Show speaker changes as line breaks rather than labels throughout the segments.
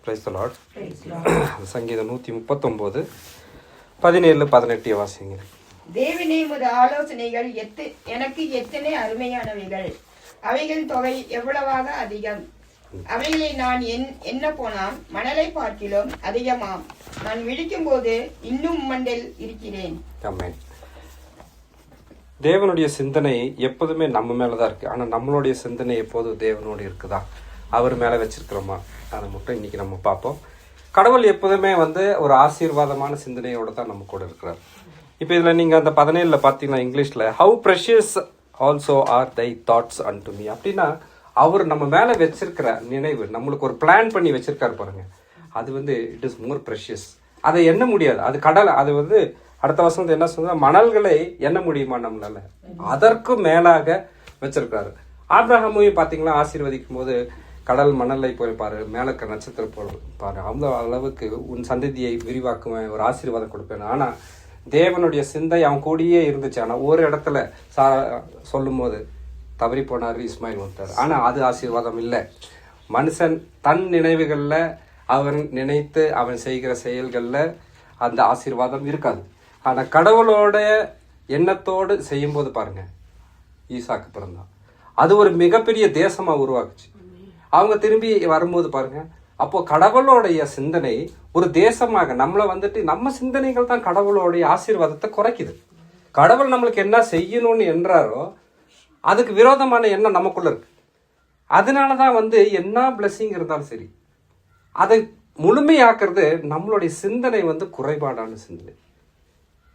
Praise the Lord. சங்கீதம் 139 17-18 வாசிங்க.
தேவனே, உமது ஆலோசனைகள் எனக்கு எத்தனை அருமையானவைகள்! அவைகள் தொகை எவ்வளவாக அதிகம்! அவைகளை நான் என்ன போனால் மணலை பார்க்கிலும் அதிகமாம். நான் விழிக்கும் போது இன்னும் மண்டில் இருக்கிறேன்.
ஆமென். தேவனுடைய சிந்தனை எப்போதுமே நம்ம மேலதான் இருக்கு. ஆனா நம்மளுடைய சிந்தனை எப்போதும் தேவனோடு இருக்குதா, அவர் மேல வச்சிருக்கிறோமா, அதை மட்டும் இன்னைக்கு நம்ம பார்ப்போம். கடவுள் எப்போதுமே ஒரு ஆசீர்வாதமான சிந்தனையோட தான் நம்ம கூட இருக்கிறார். இப்போ இதுல நீங்க அந்த 17 பார்த்தீங்கன்னா இங்கிலீஷ்ல how precious also are thy thoughts unto me அப்படின்னா, அவர் நம்ம மேல வச்சிருக்கிற நினைவு, நம்மளுக்கு ஒரு பிளான் பண்ணி வச்சிருக்காரு பாருங்க, அது இட் இஸ் மோர் ப்ரெஷியஸ். அதை எண்ண முடியாது. அது கடல், அது அடுத்த வருஷம் என்ன சொல்ற, மணல்களை எண்ண முடியுமா நம்மளால, அதற்கும் மேலாக வச்சிருக்காரு. ஆபிரகாமையும் பாத்தீங்கன்னா ஆசீர்வதிக்கும் போது கடல் மணலை போய் பாரு, மேல இருக்க நட்சத்திரம் போல பாரு, அந்த அளவுக்கு உன் சந்ததியை விரிவாக்குவேன், ஒரு ஆசீர்வாதம் கொடுப்பேன். ஆனா தேவனுடைய சிந்தை அவன் கூடயே இருந்துச்சு. ஆனா ஒரு இடத்துல சொல்லும் போது தவறி போனாரு, இஸ்மாயில் வந்துட்டார். ஆனா அது ஆசீர்வாதம் இல்லை. மனுஷன் தன் நினைவுகள்ல அவன் நினைத்து அவன் செய்கிற செயல்கள்ல அந்த ஆசீர்வாதம் இருக்காது. ஆனா கடவுளோட எண்ணத்தோடு செய்யும் போது பாருங்க, ஈசாக்கு பிறந்தான். அது ஒரு மிகப்பெரிய தேசமா உருவாக்குச்சு. அவங்க திரும்பி வரும்போது பாருங்க, அப்போ கடவுளோடைய சிந்தனை ஒரு தேசமாக நம்மள நம்ம சிந்தனைகள் தான் கடவுளோடைய ஆசீர்வாதத்தை குறைக்குது. கடவுள் நம்மளுக்கு என்ன செய்யணும்னு என்றாரோ அதுக்கு விரோதமான எண்ணம் நமக்குள்ள இருக்கு. அதனாலதான் என்ன பிளஸிங் இருந்தாலும் சரி, அதை முழுமையாக்குறது நம்மளுடைய சிந்தனை குறைபாடான சிந்தனை.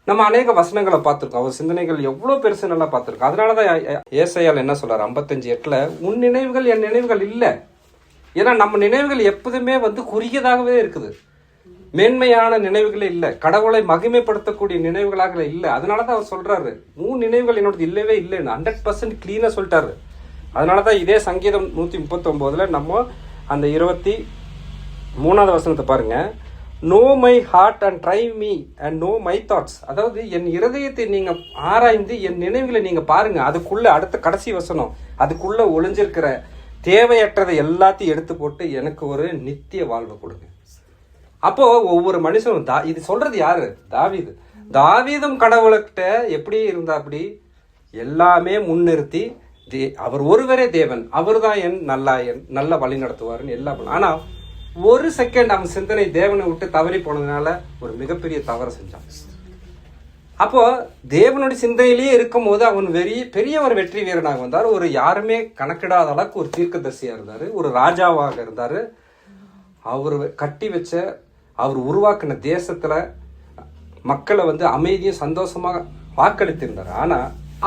நம்ம அநேக வசனங்களை பார்த்திருக்கோம், அவர் சிந்தனைகள் எவ்வளவு பெருசு நல்லா பார்த்திருக்கோம். அதனாலதான் ஏசாயால் என்ன சொல்றாரு 55:8, உன் நினைவுகள் என் நினைவுகள் இல்லை. ஏன்னா நம்ம நினைவுகள் எப்போதுமே குறுகியதாகவே இருக்குது, மேன்மையான நினைவுகளே இல்லை, கடவுளை மகிமைப்படுத்தக்கூடிய நினைவுகளாக இல்லை. அதனாலதான் அவர் சொல்றாரு, உன் நினைவுகள் என்னோட இல்லவே இல்லைன்னு 100% கிளீனா சொல்லிட்டாரு. அதனாலதான் இதே சங்கீதம் 139 நம்ம அந்த 23வது வசனத்தை பாருங்க, know my heart and try me and know my thoughts. அதாவது என் இருதயத்தை நீங்க ஆராய்ந்து என் நினைவுகளை நீங்க பாருங்க. அதுக்குள்ள அடுத்த கடைசி வசனம், அதுக்குள்ள ஒளிஞ்சிருக்கிற தேவையற்றதை எல்லாத்தையும் எடுத்து போட்டு எனக்கு ஒரு நித்திய வாழ்வை கொடுங்க. அப்போ ஒவ்வொரு மனுஷனும் இது சொல்றது யாரு? தாவீதும் கடவுள்கிட்ட எப்படி இருந்தா, அப்படி எல்லாமே முன்னிறுத்தி அவர் ஒருவரே தேவன், அவர் தான் என் நல்ல வழி நடத்துவாருன்னு எல்லாம். ஆனா ஒரு செகண்ட் அவன் சிந்தனை தேவனை விட்டு தவறி போனதுனால ஒரு மிகப்பெரிய தவறு செஞ்சான். அப்போ தேவனுடைய சிந்தனையிலேயே இருக்கும் போது அவன் பெரிய ஒரு வெற்றி வீரனாக வந்தார். ஒரு யாருமே கணக்கிடாத அளவுக்கு ஒரு தீர்க்கதரிசியா இருந்தாரு, ஒரு ராஜாவாக இருந்தாரு. அவர் கட்டி வச்ச, அவர் உருவாக்கின தேசத்துல மக்களை அமைதியும் சந்தோஷமாக வாக்களித்திருந்தார். ஆனா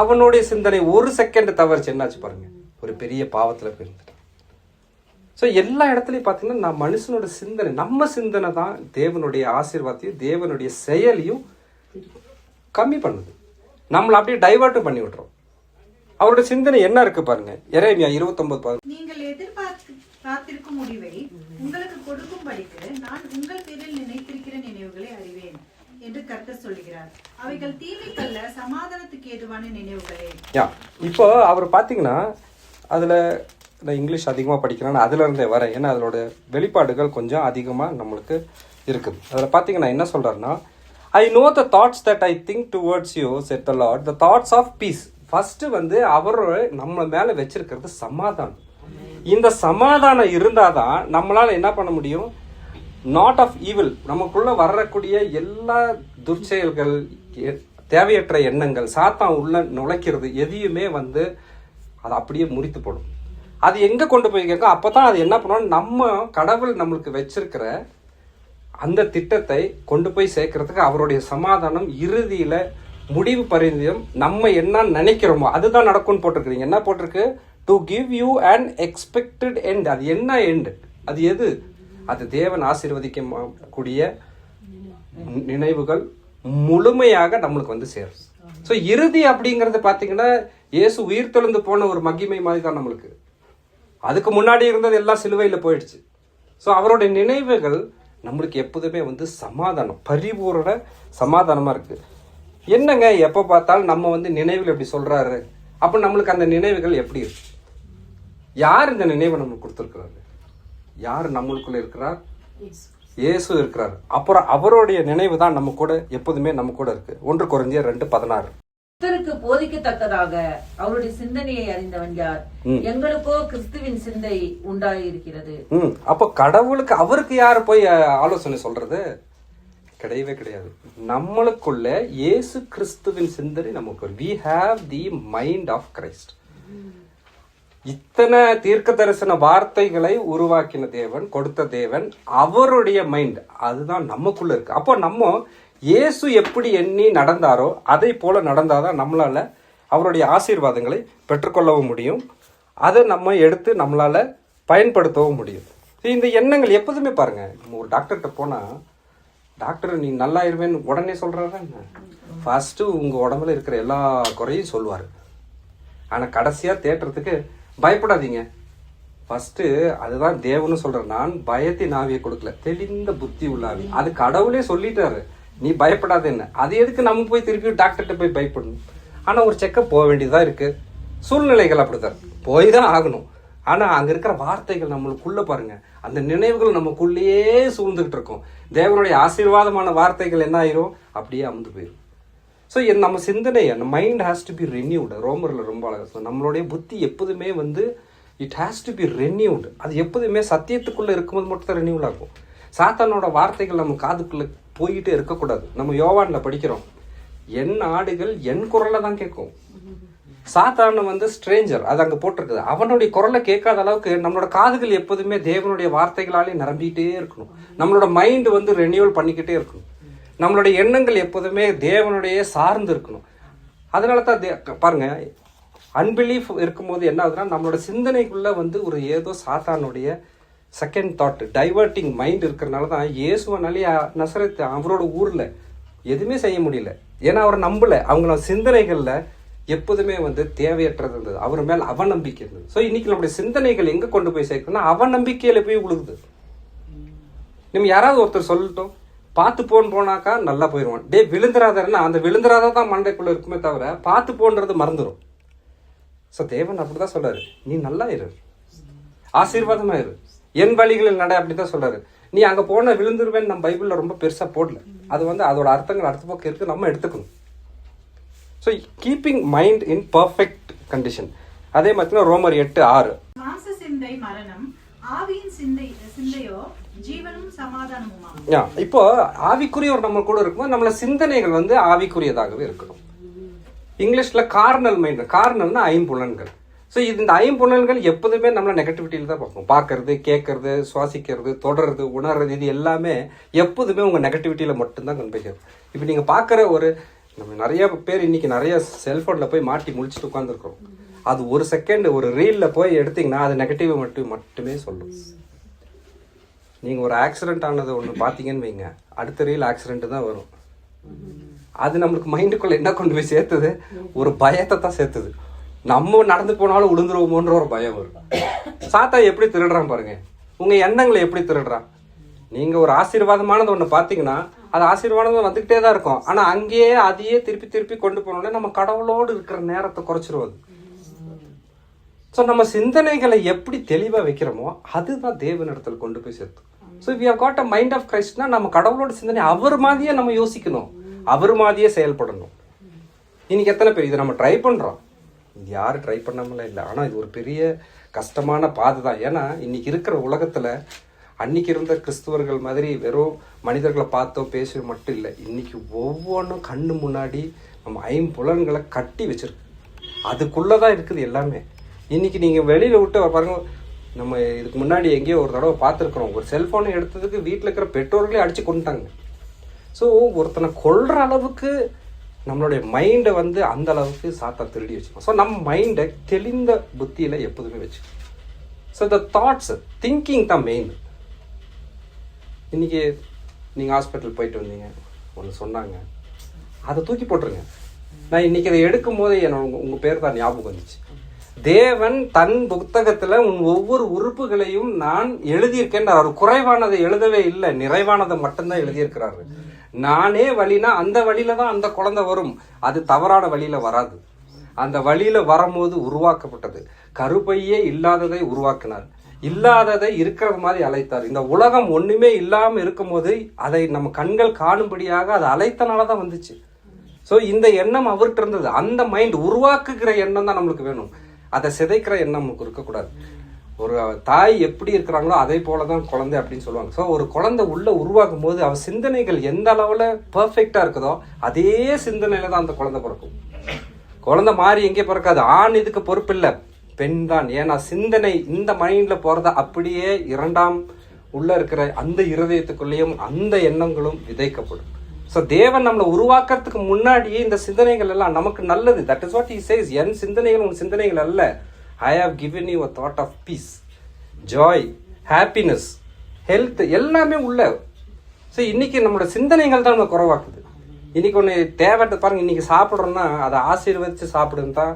அவனுடைய சிந்தனை ஒரு செகண்ட் தவறுச்சு, என்னாச்சு பாருங்க, ஒரு பெரிய பாவத்துல போயிருந்தார். ஸோ எல்லா இடத்துலையும் பார்த்தீங்கன்னா மனுஷனோட சிந்தனை, நம்ம சிந்தனை தான் தேவனுடைய ஆசீர்வாதத்தையும் தேவனுடைய செயலையும் கம்மி பண்ணுது. நம்மளை அப்படியே டைவர்ட்டும் பண்ணி விட்டுறோம். அவருடைய சிந்தனை என்ன இருக்கு பாருங்க, எரேமியா 29:10,
நீங்கள் எதிர்பார்த்திருக்கும் முடிவை உங்களுக்கு கொடுக்கும்படிக்கு நான் உங்கள் பேரில் நினைத்திருக்கிற நினைவுகளை அறிவேன் என்று கர்த்தர் சொல்கிறார். அவைகள் தீமைக்கல்ல, சமாதானத்துக்கு ஏதுவான நினைவுகளே.
இப்போ அவர் பார்த்தீங்கன்னா அதுல நான் இங்கிலீஷ் அதிகமாக படிக்கிறேன், அதுல இருந்தே வரேன். ஏன்னா அதோட வெளிப்பாடுகள் கொஞ்சம் அதிகமாக நம்மளுக்கு இருக்குது. அதில் பார்த்தீங்கன்னா என்ன சொல்றாருன்னா, I know the thoughts that I think towards you saith the Lord, the thoughts of peace. First அவர் நம்ம மேல வச்சிருக்கிறது சமாதானம். இந்த சமாதானம் இருந்தாதான் நம்மளால என்ன பண்ண முடியும், நாட் ஆஃப் ஈவில், நமக்குள்ள வரக்கூடிய எல்லா துர்ச்செயல்கள், தேவையற்ற எண்ணங்கள், சாத்தான் உள்ள நுழைக்கிறது எதையுமே அது அப்படியே முறித்து போடும். அது எங்க கொண்டு போய் கேட்க, அப்பதான் அது என்ன பண்ணுவோம், நம்ம கடவுள் நம்மளுக்கு வச்சிருக்கிற அந்த திட்டத்தை கொண்டு போய் சேர்க்கறதுக்கு அவருடைய சமாதானம் இறுதியில முடிவு பரிந்தம் நம்ம என்ன நினைக்கிறோமோ அதுதான் நடக்கும்னு போட்டிருக்கீங்க. என்ன போட்டிருக்கு, to give you an expected end. அது என்ன எண்ட், அது எது, அது தேவன் ஆசீர்வதிக்க கூடிய நினைவுகள் முழுமையாக நம்மளுக்கு சேரும். ஸோ இறுதி அப்படிங்கறது பாத்தீங்கன்னா இயேசு உயிர்த்தெழுந்து போன ஒரு மகிமை மாதிரி தான் நம்மளுக்கு. அதுக்கு முன்னாடி இருந்தது எல்லாம் சிலுவையில போயிடுச்சு. ஸோ அவருடைய நினைவுகள் நம்மளுக்கு எப்போதுமே சமாதானம், பரிபூரண சமாதானமா இருக்கு. என்னங்க எப்ப பார்த்தாலும் நம்ம நினைவுகள் எப்படி சொல்றாரு, அப்ப நம்மளுக்கு அந்த நினைவுகள் எப்படி இருக்கு? யார் இந்த நினைவை நம்மளுக்கு கொடுத்துருக்கிறாரு? யார் நம்மளுக்குள்ள இருக்கிறார்? இயேசு இருக்கிறார். அப்புறம் அவருடைய நினைவு தான் நம்ம கூட எப்போதுமே நம்ம கூட இருக்கு. 1 கொரிந்தியர் 2:16.
கர்த்தருக்கு போதிக்கத்தக்கதாக அவருடைய சிந்தனையை அறிந்தவன் யார்? எங்களுக்கோ கிறிஸ்துவின் சிந்தை உண்டாயிருக்கிறது.
அப்போ கடவுளுக்கு அவருக்கு யாரு போய் ஆலோசனை சொல்றது? கிடையவே கிடையாது. நம்மளுக்குள்ள இயேசு கிறிஸ்துவின் சிந்தனை நமக்கு. we have the mind of Christ. இத்தனை தீர்க்க தரிசன வார்த்தைகளை உருவாக்கின தேவன், கொடுத்த தேவன், அவருடைய மைண்ட் அதுதான் நமக்குள்ள இருக்கு. அப்போ நம்ம இயேசு எப்படி எண்ணி நடந்தாரோ அதை போல நடந்தாதான் நம்மளால அவருடைய ஆசீர்வாதங்களை பெற்றுக்கொள்ளவும் முடியும். அதை நம்ம எடுத்து நம்மளால பயன்படுத்தவும் முடியும். இந்த எண்ணங்கள் எப்போதுமே பாருங்க, ஒரு டாக்டர்கிட்ட போனா டாக்டர் நீ நல்லா இருவேன்னு உடனே சொல்றாரு. ஃபர்ஸ்ட் உங்க உடம்புல இருக்கிற எல்லா குறையும் சொல்லுவாரு. ஆனா கடைசியா தேட்டுறதுக்கு பயப்படாதீங்க. ஃபர்ஸ்ட் அதுதான் தேவன்னு சொல்றேன். நான் பயத்தின் ஆவியை கொடுக்கல, தெளிந்த புத்தி உள்ளாவி. அது கடவுளே சொல்லிட்டாரு, நீ பயப்படாத. என்ன அது எதுக்கு நம்ம போய் திருப்பி டாக்டர்கிட்ட போய் பயப்படணும்? ஆனா ஒரு செக்கப் போக வேண்டியதா இருக்கு. சூழ்நிலைகள் அப்படித்தான், போய் தான் ஆகணும். ஆனா அங்க இருக்கிற வார்த்தைகள் நம்மளுக்குள்ள பாருங்க, அந்த நினைவுகள் நமக்குள்ளேயே சூழ்ந்துகிட்டு இருக்கும். தேவனுடைய ஆசீர்வாதமான வார்த்தைகள் என்ன ஆயிரும்? அப்படியே அமுந்து போயிடும். ஸோ நம்ம சிந்தனை, அந்த mind has to be renewed. ரோமர்ல ரொம்ப அழகா நம்மளுடைய புத்தி எப்போதுமே it has to be renewed. அது எப்போதுமே சத்தியத்துக்குள்ள இருக்கும்போது மட்டும் தான் ரெனியூல் ஆகும். சாத்தானோட வார்த்தைகள் நம்ம காதுக்குள்ள போயிட்டே இருக்கக்கூடாது. நம்ம யோவான்ல படிக்கிறோம், என் ஆடுகள் என் குரலை தான் கேட்கும். சாத்தான ஸ்ட்ரேஞ்சர், அது அங்க போட்டிருக்குது. அவனுடைய குரலை கேட்காத அளவுக்கு நம்மளோட காதுகள் எப்போதுமே தேவனுடைய வார்த்தைகளாலே நிரம்பிட்டே இருக்கணும். நம்மளோட மைண்ட் ரெனியூவல் பண்ணிக்கிட்டே இருக்கணும். நம்மளுடைய எண்ணங்கள் எப்போதுமே தேவனுடைய சார்ந்து இருக்கணும். அதனால தான் பாருங்க, அன்பிலீஃப் இருக்கும்போது என்ன ஆகுதுன்னா நம்மளோட சிந்தனைக்குள்ள ஒரு ஏதோ சாத்தானுடைய செகண்ட் தாட், டைவர்ட்டிங் மைண்ட் இருக்கிறதுனால தான் இயேசுவனாலே நசரேத்து அவரோட ஊர்ல எதுவுமே செய்ய முடியல. ஏன்னா அவர் நம்பல. அவங்கள சிந்தனைகள்ல எப்போதுமே தேவையற்றது இருந்தது. அவர் மேல அவநம்பிக்கை இருந்தது. ஸோ இன்னைக்கு நம்மளுடைய சிந்தனைகள் எங்க கொண்டு போய் சேர்க்கணும்னா அவநம்பிக்கையில போய் உழுகுது. நம்ம யாராவது ஒருத்தர் சொல்லட்டும், பார்த்து போனாக்கா நல்லா போயிடுவான். விழுந்துராதன்னா அந்த விழுந்துராதான் தான் மண்டைக்குள்ள இருக்குமே தவிர பார்த்து போன்றது மறந்துடும். ஸோ தேவன் அப்படிதான் சொல்றாரு, நீ நல்லா இரு, ஆசீர்வாதமா இரு, என் வழிகளில் நட, அப்படிதான் சொல்றாரு. நீ அங்க போன விழுந்துருவேன்னு நம்ம பைபிள்ல ரொம்ப பெருசா போடல. அது அதோட அர்த்தங்கள் அடுத்த பக்கம் இருக்கு, நம்ம எடுத்துக்கணும். ஸோ கீப்பிங் மைண்ட் இன் பர்ஃபெக்ட் கண்டிஷன். அதே மாதிரி ரோமர் 8:6,
மாம்ச சிந்தை மரணம், ஆவியின் சிந்தையோ ஜீவனும் சமாதானமுமா.
இப்போ ஆவிக்குரியவர் நம்ம கூட இருக்கும்போது நம்மள சிந்தனைகள் ஆவிக்குரியதாகவே இருக்கணும். இங்கிலீஷ்ல கார்னல் மைண்ட், கார்னல்னா ஐம்புலன்கள். ஸோ இந்த ஐம்புலன்கள் எப்போதுமே நம்மள நெகட்டிவிட்டியில தான் பார்ப்போம். பார்க்கறது, கேட்கறது, சுவாசிக்கிறது, தொடர்றது, உணர்றது, இது எல்லாமே எப்போதுமே உங்க நெகட்டிவிட்டியில மட்டும்தான் கொண்டு போய்க்கிறது. இப்போ நீங்க பார்க்குற நம்ம நிறைய பேர் இன்னைக்கு நிறைய செல்போன்ல போய் மாட்டி முழிச்சுட்டு உட்காந்துருக்கோம். அது ஒரு செகண்ட் ஒரு ரீல்ல போய் எடுத்தீங்கன்னா அது நெகட்டிவ் மட்டுமே சொல்லும். நீங்க ஒரு ஆக்சிடென்ட் ஆனது ஒன்று பார்த்தீங்கன்னு வைங்க, அடுத்த ரீல் ஆக்சிடென்ட் தான் வரும். அது நம்மளுக்கு மைண்டுக்குள்ள என்ன கொண்டு போய் சேர்த்துது? ஒரு பயத்தை தான் சேர்த்துது. நம்ம நடந்து போனாலும் விழுந்துருவோமோன்ற ஒரு பயம் வரும். சாத்தா எப்படி திருடுறான் பாருங்க, உங்க எண்ணங்களை எப்படி திருடுறான். நீங்க ஒரு ஆசீர்வாதமானது ஒண்ணு பாத்தீங்கன்னா அது ஆசீர்வாதம் வந்துகிட்டே தான் இருக்கும். ஆனா அங்கேயே அதையே திருப்பி திருப்பி கொண்டு போனோம்னா நம்ம கடவுளோடு இருக்கிற நேரத்தை குறைச்சிருவது. ஸோ நம்ம சிந்தனைகளை எப்படி தெளிவா வைக்கிறோமோ அதுதான் தேவனிடத்துல கொண்டு போய் சேர்த்தோம். So we have got a mind of கிரைஸ்ட்னா நம்ம கடவுளோட சிந்தனை அவர் மாதிரியே நம்ம யோசிக்கணும், அவர் மாதிரியே செயல்படணும். இன்னைக்கு எத்தனை பேர் இதை நம்ம ட்ரை பண்றோம்? இது யாரும் ட்ரை பண்ணாமல இல்லை. ஆனா இது ஒரு பெரிய கஷ்டமான பாதை தான். ஏன்னா இன்னைக்கு இருக்கிற உலகத்துல அன்னைக்கு இருந்த கிறிஸ்துவர்கள் மாதிரி வெறும் மனிதர்களை பார்த்தோ பேச மட்டும் இல்லை. இன்னைக்கு ஒவ்வொன்றும் கண்ணு முன்னாடி நம்ம ஐம்புலன்களை கட்டி வச்சிருக்கு. அதுக்குள்ளதான் இருக்குது எல்லாமே. இன்னைக்கு நீங்க வெளியில விட்டு பாருங்க, நம்ம இதுக்கு முன்னாடி எங்கேயோ ஒரு தடவை பார்த்துருக்குறோம், ஒரு செல்போனை எடுத்ததுக்கு வீட்டில் இருக்கிற பெற்றோர்களே அடிச்சு கொண்டுட்டாங்க. ஸோ ஒருத்தனை கொல்ற அளவுக்கு நம்மளுடைய மைண்டை அந்த அளவுக்கு சாத்தா திருடி வச்சுக்கோம். ஸோ நம்ம மைண்டை தெளிந்த புத்தியில எப்போதுமே வச்சுக்கோம். ஸோ த தாட்ஸ், திங்கிங் தான் மெயின். இன்னைக்கு நீங்க ஹாஸ்பிட்டல் போயிட்டு வந்தீங்க, ஒன்று சொன்னாங்க, அதை தூக்கி போட்டுருங்க. நான் இன்னைக்கு இதை எடுக்கும் போதே உங்க பேர் தான் ஞாபகம் வந்துச்சு. தேவன் தன் புத்தகத்துல உன் ஒவ்வொரு உறுப்புகளையும் நான் எழுதியிருக்கேன். அவர் குறைவானதை எழுதவே இல்லை, நிறைவானதை மட்டும்தான் எழுதியிருக்கிறாரு. நானே வழினா அந்த வழியில தான் அந்த குழந்தை வரும், அது தவறான வழியில வராது. அந்த வழியில வரும்போது உருவாக்கப்பட்டது. கருப்பையே இல்லாததை உருவாக்கினார். இல்லாததை இருக்கிறது மாதிரி அழைத்தார். இந்த உலகம் ஒண்ணுமே இல்லாம இருக்கும்போது அதை நம்ம கண்கள் காணும்படியாக அதை அழைத்தனாலதான் வந்துச்சு. ஸோ இந்த எண்ணம் அவர்கிட்ட இருந்தது. அந்த மைண்ட் உருவாக்குகிற எண்ணம் தான் நம்மளுக்கு வேணும். அதை சிதைக்கிற எண்ணம் நமக்கு இருக்கக்கூடாது. ஒரு தாய் எப்படி இருக்கிறாங்களோ அதே போலதான் குழந்தை அப்படின்னு சொல்லுவாங்க. ஸோ ஒரு குழந்தை உள்ள உருவாக்கும் போது அவ சிந்தனைகள் எந்த அளவுல பெர்ஃபெக்டா இருக்குதோ அதே சிந்தனையில தான் அந்த குழந்தை பிறக்கும். குழந்தை மாறி எங்கே பிறக்காது. ஆண் இதுக்கு பொறுப்பு இல்லை, பெண் தான். ஏன்னா சிந்தனை இந்த மைண்ட்ல போறத அப்படியே இரண்டாம் உள்ள இருக்கிற அந்த இருதயத்துக்குள்ளேயும் அந்த எண்ணங்களும் விதைக்கப்படும். ஸோ தேவன் நம்மளை உருவாக்குறதுக்கு முன்னாடியே இந்த சிந்தனைகள் எல்லாம் நமக்கு நல்லது. That is what he says. என் சிந்தனைகள் உன் சிந்தனைகள் அல்ல. I have given you a thought of peace, joy, happiness, health எல்லாமே உள்ள. ஸோ இன்னைக்கு நம்மளோட சிந்தனைகள் தான் நம்ம குறைவாக்குது. இன்னைக்கு ஒன்று தேவைட்டு பாருங்க. இன்னைக்கு சாப்பிட்றோம்னா அதை ஆசீர்வதிச்சு சாப்பிடுன்னு தான்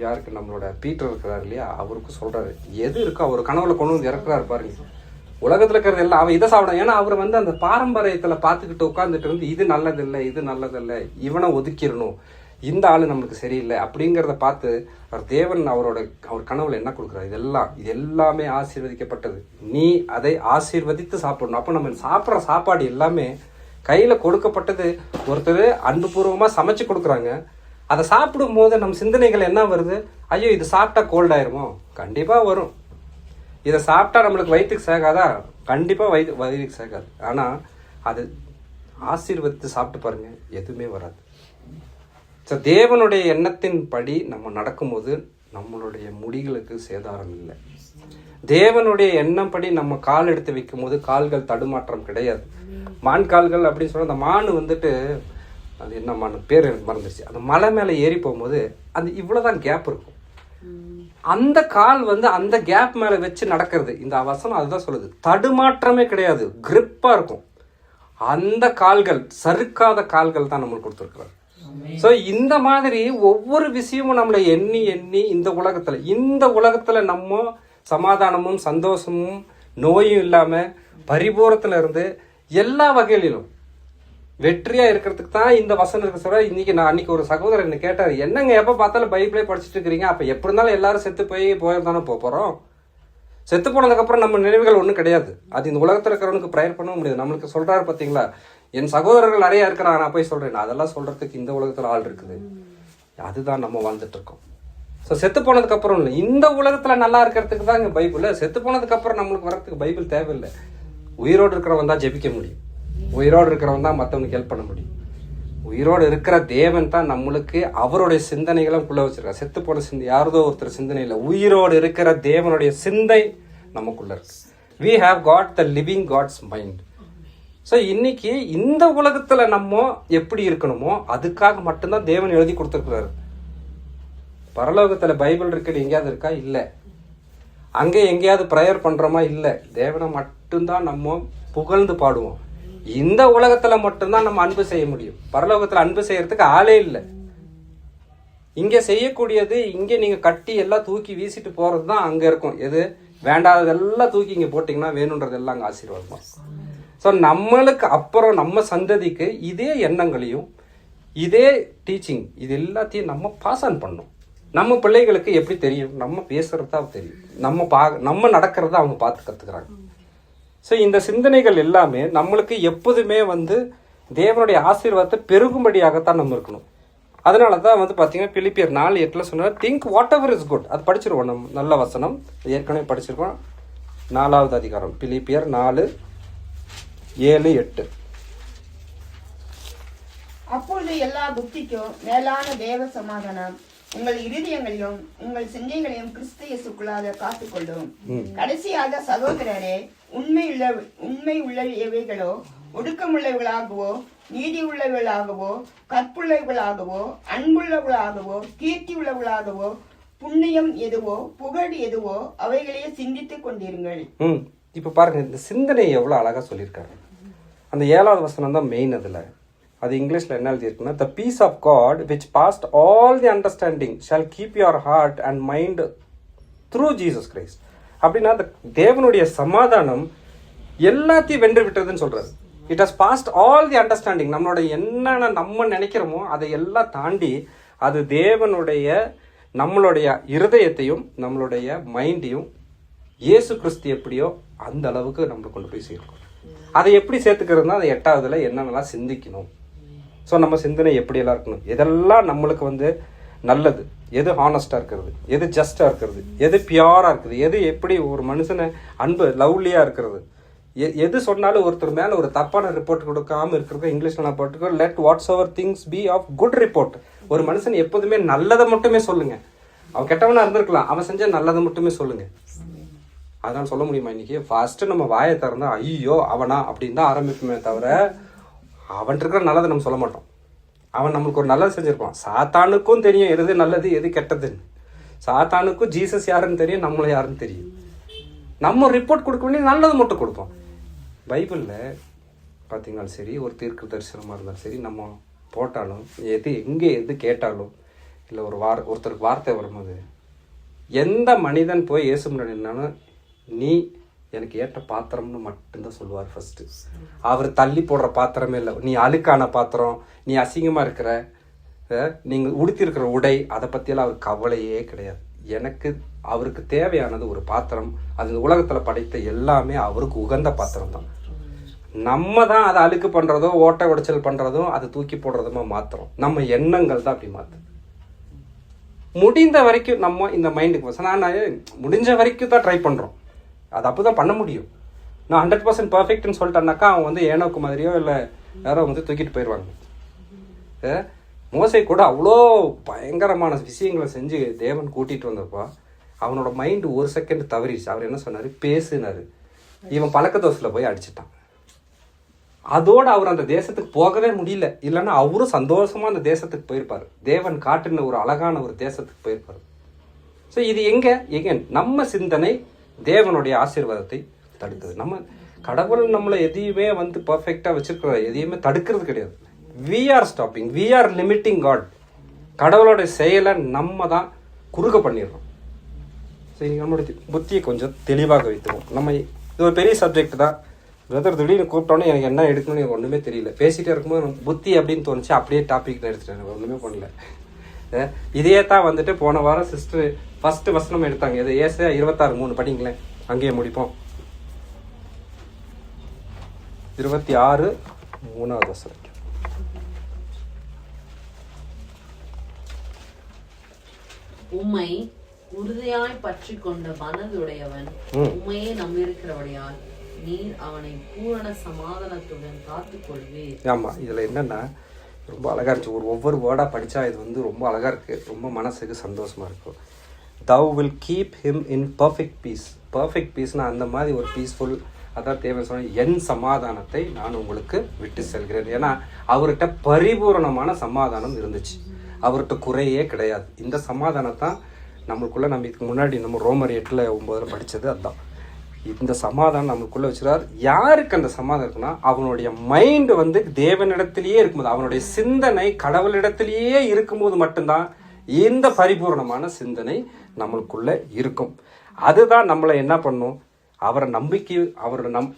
யாருக்கு நம்மளோட பீட்டர் இருக்கிறாரு இல்லையா, அவருக்கு சொல்றாரு. எது இருக்கோ அவர் கனவுல கொண்டு வந்து இறக்குறாரு பாருங்க. உலகத்துல இருக்கிறது எல்லாம் அவன் இதை சாப்பிடும். ஏன்னா அவர் வந்து அந்த பாரம்பரியத்துல பார்த்துக்கிட்டு உட்காந்துட்டு இருந்து இது நல்லதில்லை, இது நல்லதில்லை, இவனை ஒதுக்கிடணும், இந்த ஆளு நம்மளுக்கு சரியில்லை அப்படிங்கிறத பார்த்து அவர் தேவன் அவர் கனவுல என்ன கொடுக்குறாரு, இது எல்லாமே ஆசீர்வதிக்கப்பட்டது, நீ அதை ஆசீர்வதித்து சாப்பிடணும். அப்போ நம்ம சாப்பிட்ற சாப்பாடு எல்லாமே கையில கொடுக்கப்பட்டது. ஒருத்தர் அன்புபூர்வமா சமைச்சு கொடுக்குறாங்க. அதை சாப்பிடும் போது நம்ம சிந்தனைகள் என்ன வருது, ஐயோ இது சாப்பிட்டா கோல்ட் ஆயிருமோ, கண்டிப்பா வரும். இதை சாப்பிட்டா நம்மளுக்கு வயிற்றுக்கு சேகாதா, கண்டிப்பா வயிற்றுக்கு சேகாது. ஆனா அது ஆசீர்வதித்து சாப்பிட்டு பாருங்க, எதுவுமே வராது. ஸோ தேவனுடைய எண்ணத்தின் படி நம்ம நடக்கும்போது நம்மளுடைய முடிகளுக்கு சேதாரம் இல்லை. தேவனுடைய எண்ணம் படி நம்ம கால் எடுத்து வைக்கும் போது கால்கள் தடுமாற்றம் கிடையாது. மான் கால்கள் அப்படின்னு சொல்ல, அந்த மான் வந்துட்டு அது என்ன மான் பேர் எனக்கு மறந்துருச்சு, அந்த மலை மேலே ஏறி போகும்போது அந்த இவ்வளவுதான் கேப் இருக்கும். அந்த கால் வந்து அந்த கேப் மேல வச்சு நடக்கிறது. இந்த வசனம் அதுதான் சொல்லுது. தடுமாற்றமே கிடையாது, கிரிப்பா இருக்கும். அந்த கால்கள், சறுக்காத கால்கள் தான் நம்மளுக்கு கொடுத்துருக்கிறார். ஸோ இந்த மாதிரி ஒவ்வொரு விஷயமும் நம்மளை எண்ணி எண்ணி இந்த உலகத்துல நம்ம சமாதானமும் சந்தோஷமும் நோயும் இல்லாம பரிபூரத்துல இருந்து எல்லா வகையிலும் வெற்றியா இருக்கிறதுக்கு தான் இந்த வசனம் இருக்க சொல்ற. அன்னைக்கு ஒரு சகோதரர் என்ன கேட்டாரு, என்னங்க எப்ப பார்த்தாலும் பைபிளே படிச்சுட்டு இருக்கிறீங்க, அப்ப எப்படி இருந்தாலும் எல்லாரும் செத்து போயிருந்தானே போறோம். செத்து போனதுக்கு அப்புறம் நம்ம நினைவுகள் ஒண்ணும் கிடையாது. அது இந்த உலகத்துல இருக்கிறவனுக்கு ப்ரேயர் பண்ண முடியாது. நம்மளுக்கு சொல்றாரு பாத்தீங்களா, என் சகோதரர்கள் நிறைய இருக்கிறாங்க, நான் போய் சொல்றேன். அதெல்லாம் சொல்றதுக்கு இந்த உலகத்துல ஆள் இருக்குது. அதுதான் நம்ம வாழ்ந்துட்டு இருக்கோம். ஸோ செத்து போனதுக்கு அப்புறம் இல்லை, இந்த உலகத்துல நல்லா இருக்கிறதுக்கு தான் இங்க பைபிள். செத்து போனதுக்கு அப்புறம் நம்மளுக்கு வரதுக்கு பைபிள் தேவையில்லை. உயிரோடு இருக்கிறவன் தான் ஜெபிக்க முடியும், உயிரோடு இருக்கிறவன் தான் மற்றவனுக்கு ஹெல்ப் பண்ண முடியும். உயிரோடு இருக்கிற தேவன் தான் நம்மளுக்கு அவருடைய சிந்தனைகளும் உள்ள வச்சிருக்காரு. செத்து போன சிந்தை யாரதோ ஒருத்தர் சிந்தனை இல்லை, உயிரோடு இருக்கிற தேவனுடைய சிந்தை நமக்குள்ள இருக்கு. we have got the living God's mind. So இன்னைக்கு இந்த உலகத்துல நம்ம எப்படி இருக்கணுமோ அதுக்காக மட்டும்தான் தேவன் எழுதி கொடுத்துருக்கிறாரு. பரலோகத்துல பைபிள் இருக்குது எங்கேயாவது இருக்கா? இல்லை. அங்கே எங்கேயாவது ப்ரேயர் பண்றோமா? இல்லை. தேவனை மட்டும்தான் நம்ம புகழ்ந்து பாடுவோம். இந்த உலகத்துல மட்டும்தான் நம்ம அன்பு செய்ய முடியும். பரலோகத்துல அன்பு செய்யறதுக்கு ஆளே இல்லை. இங்க செய்யக்கூடியது இங்க நீங்க கட்டி எல்லாம் தூக்கி வீசிட்டு போறதுதான் அங்க இருக்கும். எது வேண்டாததெல்லாம் தூக்கி இங்க போட்டீங்கன்னா வேணும்ன்றதெல்லாம் அங்க ஆசீர்வாதமா. ஸோ நம்மளுக்கு அப்புறம் நம்ம சந்ததிக்கு இதே எண்ணங்களையும் இதே டீச்சிங் இது எல்லாத்தையும் நம்ம பாஸ் ஆன் பண்ணணும். நம்ம பிள்ளைகளுக்கு எப்படி தெரியும்? நம்ம பேசுறதா தெரியும், நம்ம நடக்கிறத அவங்க பார்த்து கத்துக்கிறாங்க. ஸோ இந்த சிந்தனைகள் எல்லாமே நம்மளுக்கு எப்போதுமே தேவனுடைய ஆசீர்வாதத்தை பெருகும்படியாகத்தான் நம்ம இருக்கணும். அதனால தான் பார்த்தீங்கன்னா பிலிப்பியர் 4:8 சொன்னா think what ever is good. அது படிச்சிருவோம், நம்ம நல்ல வசனம் ஏற்கனவே படிச்சிருக்கோம். 4வது அதிகாரம் பிலிப்பியர் 4:7-8.
அப்பொழுது எல்லா புத்திக்கும் மேலான தேவ சமாதானம் உங்கள் இருதயங்களையும் உங்கள் சிந்தைகளையும் கிறிஸ்து இயேசுக்குள்ளாக காத்துக்கொள்ளும். கடைசியாக சகோதரரே, உண்மை உள்ளவைகளோ ஒடுக்கமுள்ளவர்களாகவோ நீதி உள்ளவர்களாகவோ கற்புள்ளவர்களாகவோ அன்புள்ளவர்களாகவோ கீர்த்தி உள்ளவர்களாகவோ புண்ணியம் எதுவோ புகழ் எதுவோ அவைகளையே சிந்தித்துக் கொண்டிருங்கள்.
இப்ப பாருங்க, இந்த சிந்தனை எவ்வளவு அழகா சொல்லியிருக்காரு. அந்த 7வது வசனம் தான் மெயின். அதுல அது இங்கிலீஷ்ல என்ன எழுதியிருக்குன்னா, the peace of God which passed all the understanding shall keep your heart and mind through Jesus Christ. அப்படின்னா அந்த தேவனுடைய சமாதானம் எல்லாத்தையும் வென்று விட்டதுன்னு சொல்றாரு. It has passed all the understanding. நம்மளோட என்னென்ன நம்ம நினைக்கிறோமோ அதை எல்லாம் தாண்டி அது தேவனுடைய நம்மளுடைய இருதயத்தையும் நம்மளுடைய மைண்டையும் இயேசு கிறிஸ்து எப்படியோ அந்த அளவுக்கு நம்ம கொண்டு போய் சேர்க்கணும். அதை எப்படி சேர்த்துக்கிறதுனா அது 8வதுல என்னென்னலாம் சிந்திக்கணும். ஸோ நம்ம சிந்தனை எப்படியெல்லாம் இருக்கணும், எதெல்லாம் நம்மளுக்கு வந்து நல்லது, எது ஹானஸ்டாக இருக்கிறது, எது ஜஸ்டாக இருக்கிறது, எது பியூராக இருக்குது, எது எப்படி ஒரு மனுஷனை அன்பு லவ்லியாக இருக்கிறது, எது சொன்னாலும் ஒருத்தர் மேலே ஒரு தப்பான ரிப்போர்ட் கொடுக்காம இருக்கிறது. இங்கிலீஷில் நான் போட்டுக்கோ, let whatsoever things be of good report. ஒரு மனுஷன் எப்போதுமே நல்லதை மட்டுமே சொல்லுங்க. அவன் கெட்டவனா இருந்திருக்கலாம், அவன் செஞ்ச நல்லதை மட்டுமே சொல்லுங்க. அதான் சொல்ல முடியுமா இன்னைக்கு? ஃபர்ஸ்ட் நம்ம வாயை திறந்தா ஐயோ அவனா அப்படின்னு தான் ஆரம்பிக்குமே தவிர அவன் இருக்கிற நல்லதை நம்ம சொல்ல மாட்டோம். அவன் நம்மளுக்கு ஒரு நல்லது செஞ்சிருப்பான். சாத்தானுக்கும் தெரியும் எது நல்லது எது கெட்டதுன்னு. சாத்தானுக்கும் ஜீசஸ் யாருன்னு தெரியும், நம்மள யாருன்னு தெரியும். நம்ம ரிப்போர்ட் கொடுக்க வேண்டிய நல்லது மட்டும் கொடுப்போம். பைபிளில் பார்த்தீங்கன்னாலும் சரி, ஒரு தீர்க்க தரிசனமாக இருந்தாலும் சரி, நம்ம போட்டாலும் எங்கே எது கேட்டாலும் இல்லை ஒருத்தருக்கு வார்த்தை வரும்போது எந்த மனிதன் போய் இயேசு முன்னாடி நின்னாலும் நீ எனக்கு ஏற்ற பாத்திரம்னு மட்டும்தான் சொல்லுவார். ஃபர்ஸ்ட் அவர் தள்ளி போடுற பாத்திரமே இல்லை. நீ அழுக்கான பாத்திரம், நீ அசிங்கமாக இருக்கிற, நீங்கள் உடுத்திருக்கிற உடை, அதை பற்றியெல்லாம் அவர் கவலையே கிடையாது. எனக்கு அவருக்கு தேவையானது ஒரு பாத்திரம். அது உலகத்தில் படைத்த எல்லாமே அவருக்கு உகந்த பாத்திரம் தான். நம்ம தான் அதை அழுக்கு பண்ணுறதோ ஓட்டை உடைச்சல் பண்ணுறதும் அதை தூக்கி போடுறதுமா மாத்திரம். நம்ம எண்ணங்கள் தான் அப்படி மாற்று. முடிந்த வரைக்கும் நம்ம இந்த மைண்டுக்கு நான் முடிஞ்ச வரைக்கும் தான் ட்ரை பண்ணுறோம். அது அப்போ தான் பண்ண முடியும். நான் 100% பர்ஃபெக்ட்னு சொல்லிட்டேன்னாக்கா அவன் வந்து ஏனோக்கு மாதிரியோ இல்லை யாரோ வந்து தூக்கிட்டு போயிடுவாங்க. மோசே கூட அவ்வளோ பயங்கரமான விஷயங்களை செஞ்சு தேவன் கூட்டிகிட்டு வந்தப்போ அவனோட மைண்டு ஒரு செகண்ட் தவறிச்சு. அவர் என்ன சொன்னார், பேசுனாரு. இவன் பழக்க தோசையில் போய் அடிச்சிட்டான். அதோடு அவர் அந்த தேசத்துக்கு போகவே முடியல. இல்லைன்னா அவரும் சந்தோஷமாக அந்த தேசத்துக்கு போயிருப்பார். தேவன் காட்டுன ஒரு அழகான ஒரு தேசத்துக்கு போயிருப்பார். ஸோ இது எங்கே நம்ம சிந்தனை தேவனுடைய ஆசீர்வாதத்தை தடுக்குது. நம்ம கடவுள் நம்மளை எதையுமே வந்து பர்ஃபெக்டாக வச்சிருக்கிற எதையுமே தடுக்கிறது கிடையாது. We are stopping, we are limiting God. கடவுளோட செயலை நம்ம தான் குறுக்க பண்ணிடுறோம். சரி, நம்மளுடைய புத்தியை கொஞ்சம் தெளிவாக வைத்துவோம். நம்ம இது ஒரு பெரிய சப்ஜெக்ட் தான். பிரதர் திடீர்னு கூப்பிட்டோன்னே எனக்கு என்ன எடுக்கணும்னு எனக்கு ஒன்றுமே தெரியல. பேசிகிட்டே இருக்கும்போது புத்தி அப்படின்னு தோணுச்சு, அப்படியே டாபிக் எடுத்துட்டேன். ஒன்றுமே பண்ணல. இதே தான் வந்துட்டு போன வாரம் சிஸ்டர் ஃபர்ஸ்ட் வசனம் எடுத்தாங்க. இது ஏசாயா 26:3 படிங்களேன், அங்கேயே முடிப்போம். 26:3 வசனம்.
உம்மை உறுதியாய் பற்றி கொண்ட மனதுடையவன் உம்மையே நம்பியிருக்கிறவடையால் நீர் அவனை பூரண சமாதானத்துடன் காத்துக் கொள்வீர்.
ஆமா, இதுல என்னன்னா ரொம்ப அழகா இருந்துச்சு. ஒவ்வொரு வேர்டா படிச்சா இது வந்து ரொம்ப அழகா இருக்கு. ரொம்ப மனசுக்கு சந்தோஷமா இருக்கும். Thou will keep him in perfect peace. Perfect பீஸ்னா அந்த மாதிரி ஒரு பீஸ்ஃபுல், அதான் தேவை சொன்ன என் சமாதானத்தை நான் உங்களுக்கு விட்டு செல்கிறேன். ஏன்னா அவர்கிட்ட பரிபூரணமான சமாதானம் இருந்துச்சு. அவர்கிட்ட குறையே கிடையாது. இந்த சமாதானத்தான் நம்மளுக்குள்ள நம்ம இதுக்கு முன்னாடி நம்ம ரோமர் 8:9 படித்தது அதுதான். இந்த சமாதானம் நம்மளுக்குள்ள வச்சுறார். யாருக்கு அந்த சமாதானம் இருக்குன்னா அவனுடைய மைண்டு வந்து தேவனிடத்திலேயே இருக்கும்போது, அவனுடைய சிந்தனை கடவுளிடத்திலேயே இருக்கும்போது மட்டும்தான் இந்த பரிபூர்ணமான சிந்தனை நம்மளுக்குள்ள இருக்கும். அதுதான் நம்மளை என்ன பண்ணும், அவரை நம்பிக்கை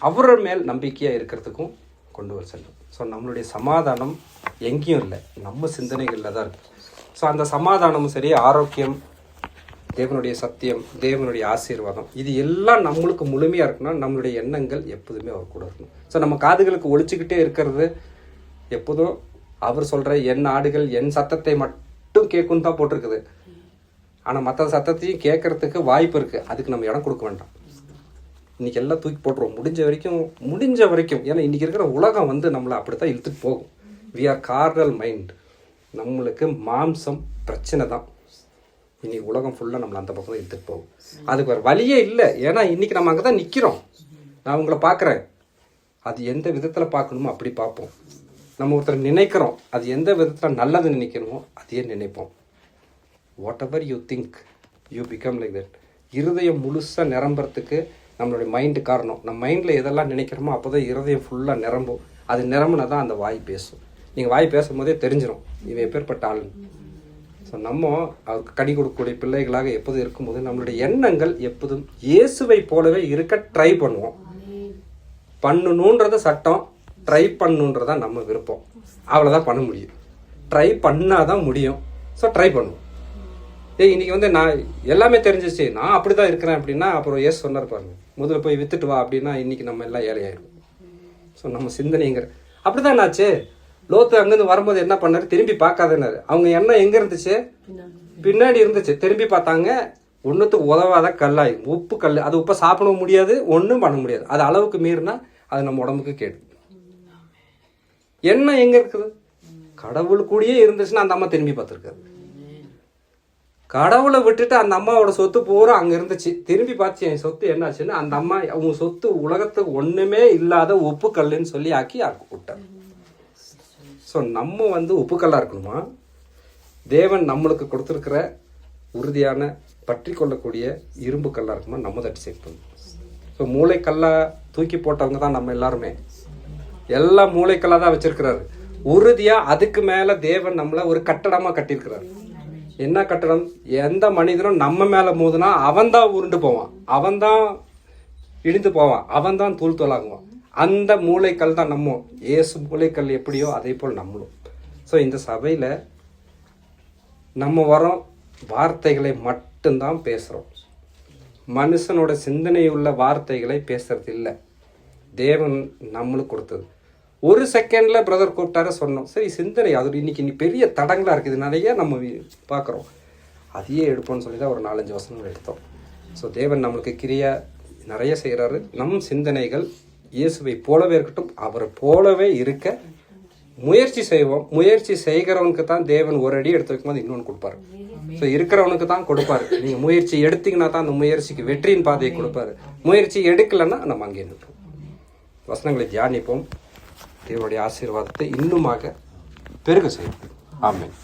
அவரோட மேல் நம்பிக்கையாக இருக்கிறதுக்கும் கொண்டு வர செல்லும். ஸோ நம்மளுடைய சமாதானம் எங்கேயும் இல்லை, நம்ம சிந்தனைகளில் தான் இருக்கு. ஸோ அந்த சமாதானமும் சரி, ஆரோக்கியம், தேவனுடைய சத்தியம், தேவனுடைய ஆசீர்வாதம், இது எல்லாம் நம்மளுக்கு முழுமையாக இருக்குன்னா நம்மளுடைய எண்ணங்கள் எப்போதுமே அவர் கூட இருக்கணும். ஸோ நம்ம காதுகளுக்கு ஒழிச்சுக்கிட்டே இருக்கிறது எப்போதும் அவர் சொல்கிற என் ஆடுகள் என் சத்தத்தை மட்டும் கேட்குன்னு தான் போட்டிருக்குது. ஆனால் மற்ற சத்தத்தையும் கேட்கறதுக்கு வாய்ப்பு இருக்குது. அதுக்கு நம்ம இடம் கொடுக்க வேண்டாம். இன்றைக்கி எல்லாம் தூக்கி போட்டுருவோம் முடிஞ்ச வரைக்கும். ஏன்னா இன்றைக்கி இருக்கிற உலகம் வந்து நம்மளை அப்படி தான் இழுத்துட்டு போகும். We are carnal mind. நம்மளுக்கு மாம்சம் பிரச்சனை தான். இன்னைக்கு உலகம் ஃபுல்லாக நம்மளை அந்த பக்கம் தான் எடுத்துகிட்டு போகும். அதுக்கு ஒரு வழியே இல்லை. ஏன்னா இன்றைக்கி நம்ம அங்கே தான் நிற்கிறோம். நான் உங்களை பார்க்குறேன், அது எந்த விதத்தில் பார்க்கணுமோ அப்படி பார்ப்போம். நம்ம ஒருத்தர் நினைக்கிறோம், அது எந்த விதத்தில் நல்லது நினைக்கணுமோ அதையே நினைப்போம். What ever you think you become like that. இருதயம் முழுசாக நிரம்புறதுக்கு நம்மளுடைய மைண்டு காரணம். நம்ம மைண்டில் எதெல்லாம் நினைக்கிறோமோ அப்போ தான் இருதயம் ஃபுல்லாக நிரம்பும். அது நிரம்புனா தான் அந்த வாய் பேசும். நீங்கள் வாய் பேசும்போதே தெரிஞ்சிடும் இவன் எப்பேற்பட்ட ஆள். ஸோ நம்ம அவருக்கு கடி கொடுக்கக்கூடிய பிள்ளைகளாக எப்போதும் இருக்கும்போது நம்மளுடைய எண்ணங்கள் எப்போதும் இயேசுவை போலவே இருக்க ட்ரை பண்ணுவோம். பண்ணணுன்றது சட்டம், ட்ரை பண்ணணுன்றதான் நம்ம விருப்பம். அவ்வளோதான் பண்ண முடியும். ட்ரை பண்ணாதான் முடியும். ஸோ ட்ரை பண்ணுவோம். இன்னைக்கு வந்து நான் எல்லாமே தெரிஞ்சிச்சு, நான் அப்படிதான் இருக்கிறேன் அப்படின்னா அப்புறம் ஏசு சொன்னார் பாருங்க, முதல்ல போய் வித்துட்டு வா அப்படின்னா இன்னைக்கு நம்ம எல்லாம் ஏழையாயிரும். ஸோ நம்ம சிந்தனைங்கிற அப்படிதான் ஆச்சு. லோத்து அங்கேருந்து வரும்போது என்ன பண்ணாரு, திரும்பி பார்க்காதனாரு. அவங்க எண்ணம் எங்க இருந்துச்சு, பின்னாடி இருந்துச்சு. திரும்பி பார்த்தாங்க, ஒன்றுத்துக்கு உதவாத கல்லாய், உப்பு கல். அது உப்பை சாப்பிடவும் முடியாது, ஒன்றும் பண்ண முடியாது. அது அளவுக்கு மீறினா அது நம்ம உடம்புக்கு கேடு. எண்ணம் எங்க இருக்குது, கடவுள் கூடயே இருந்துச்சுன்னா அந்த அம்மா திரும்பி பார்த்துருக்காரு. கடவுளை விட்டுட்டு அந்த அம்மாவோட சொத்து பூரா அங்க இருந்துச்சு, திரும்பி பார்த்து என் சொத்து என்னாச்சுன்னு அந்த அம்மா அவங்க சொத்து உலகத்துக்கு ஒண்ணுமே இல்லாத உப்பு கல்லுன்னு சொல்லி ஆக்கி விட்டார். ஸோ நம்ம வந்து உப்புக்கல்லா இருக்கணுமா, தேவன் நம்மளுக்கு கொடுத்துருக்கிற உறுதியான பற்றி கொள்ளக்கூடிய இரும்பு கல்லா இருக்குமா, நம்ம தட்டி சேர்க்கணும். ஸோ மூளைக்கல்லா தூக்கி போட்டவங்க தான் நம்ம எல்லாருமே, எல்லா மூளைக்கல்லா தான் வச்சிருக்கிறாரு உறுதியா. அதுக்கு மேல தேவன் நம்மள ஒரு கட்டடமா கட்டியிருக்கிறாரு. என்ன கட்டடம், எந்த மனிதனும் நம்ம மேல மோதுனா அவன் தான் உருண்டு போவான், அவன் தான் இடிந்து போவான், அவன் தான் தூள் தூளாகுவான். அந்த மூளைக்கல் தான் நம்ம. ஏசு மூளைக்கல் எப்படியோ அதே போல் நம்மளும். ஸோ இந்த சபையில நம்ம வரோம், வார்த்தைகளை மட்டும்தான் பேசுறோம். மனுஷனோட சிந்தனையுள்ள வார்த்தைகளை பேசுறது இல்லை, தேவன் நம்மளுக்கு கொடுத்தது. ஒரு செகண்ட்ல பிரதர் கூப்பிட்டாரு சொன்னோம், சரி சிந்தனை அது இன்னைக்கு பெரிய தடங்களா இருக்குது, நிறைய நம்ம பார்க்குறோம், அதையே எடுப்போம்னு சொல்லி தான் ஒரு 4-5 வசனங்கள் எடுத்தோம். ஸோ தேவன் நம்மளுக்கு கிரியா நிறைய செய்கிறாரு. நம் சிந்தனைகள் இயேசுவை போலவே இருக்கட்டும், அவரை போலவே இருக்க முயற்சி செய்வோம். முயற்சி செய்கிறவனுக்கு தான் தேவன் ஒரு அடி எடுத்து வைக்கும்போது இன்னொன்று கொடுப்பாரு. ஸோ இருக்கிறவனுக்கு தான் கொடுப்பாரு. நீங்க முயற்சி எடுத்தீங்கன்னா தான் அந்த முயற்சிக்கு வெற்றியின் பாதையை கொடுப்பாரு. முயற்சி எடுக்கலைன்னா நம்ம அங்கே நிற்போம். வசனங்களை தியானிப்போம். தேவனுடைய ஆசீர்வாதத்தை இன்னுமாக பெருக செய்வோம். ஆமென்.